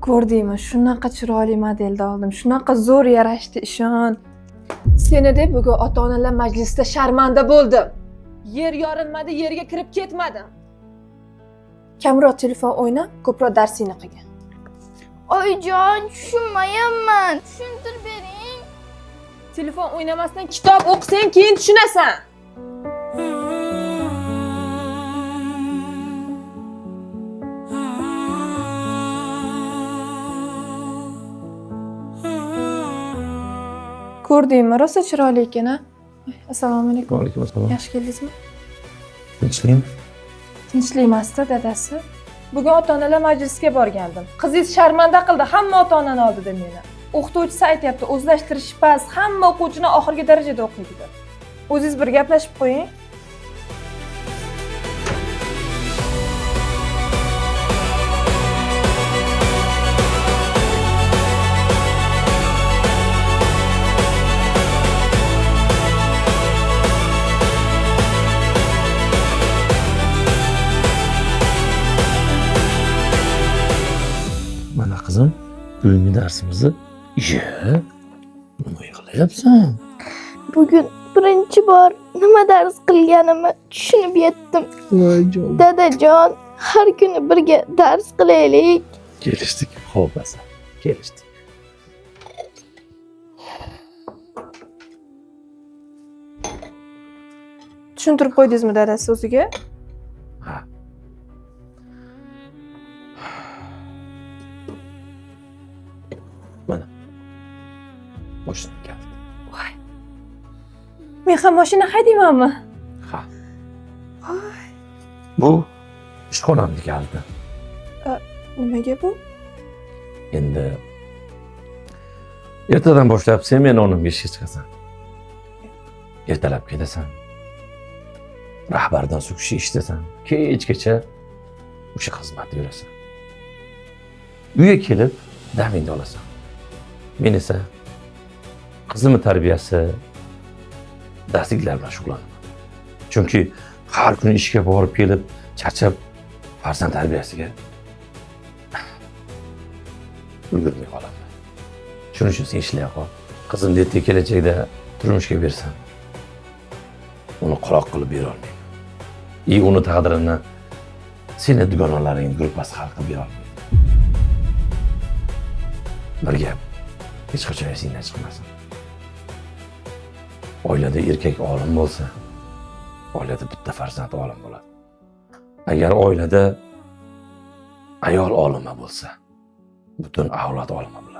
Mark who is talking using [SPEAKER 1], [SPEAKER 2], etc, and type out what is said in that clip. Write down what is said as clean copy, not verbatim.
[SPEAKER 1] Ko'rdingmi? Shunaqa chiroyli modelda oldim. Shunaqa zo'r yarashdi, ishon. Seni deb bugun ota-onalar majlisida sharmanda bo'ldim. Yer yorilmadi, yerga kirib ketmadim. Kamroq telefon o'ynab, ko'proq darsingni qilgin.
[SPEAKER 2] Oyijon, tushunmayapman. Tushuntirib bering.
[SPEAKER 1] Telefon o'ynamasdan kitob o'qisang, keyin tushunasan. Ko'rdingmi? Rosa chiroyli ekan, ha? Assalomu alaykum.
[SPEAKER 3] Va alaykum assalom.
[SPEAKER 1] Yaxshi keldingizmi?
[SPEAKER 3] Tinchlikmi?
[SPEAKER 1] Tinchlik emasdi, dadasi. Bugun ota-onalar majlisiga borgandim. Qizingiz sharmanda qildi hamma ota-onani oldida meni. O'qituvchisi aytayapti, o'zlashtirish past, hamma o'quvchini oxirgi darajada o'qiydi deb. O'zingiz bir gaplashib qo'ying.
[SPEAKER 3] Mana qizim, bugungi darsimizni nima qilyapsan?
[SPEAKER 2] Bugun birinchi bor nima dars qilganimni tushunib yetdim.
[SPEAKER 3] Voyjon.
[SPEAKER 2] Dadajon, har kuni birga dars qilaylik.
[SPEAKER 3] Kelishdik, xo'p asa. Kelishdik.
[SPEAKER 1] Tushuntirib qo'ydingizmi dadasi o'ziga?
[SPEAKER 3] Ha. Mana. Boshdan keldi.
[SPEAKER 1] Voy. Men ham mashina haydaymanmi?
[SPEAKER 3] Ha.
[SPEAKER 1] Voy,
[SPEAKER 3] Bu ishxonamga keldi.
[SPEAKER 1] nimaga bu?
[SPEAKER 3] Endi ertadan boshlab sen meni o'rnimga ishga chiqasan. Ertalab kelasan. Rahbardan so'kishni eshitasan. Kechgacha o'sha xizmatda yurasan. Uyga kelib damingni olasan. Men esa qizimning tarbiyasi, darsliklar bilan shug'ullanaman. Chunki har kuni ishga borib kelib, charchab farzand tarbiyasiga ulgurmay qolaman. Shuning uchun sen ishlay qol. Qizimni ertaga kelajakda turmushga bersan, uni quloq qilib bera olmayman. Uni taqdirini seni dugonalaring gruppasi hal qilib bera olmaydi. Bir gap, hech qachon esingdan chiqmasin. Oilada erkak olim bo'lsa, oilada bitta farzand olim bo'ladi. Agar oilada ayol olima bo'lsa, butun avlod olima bo'ladi.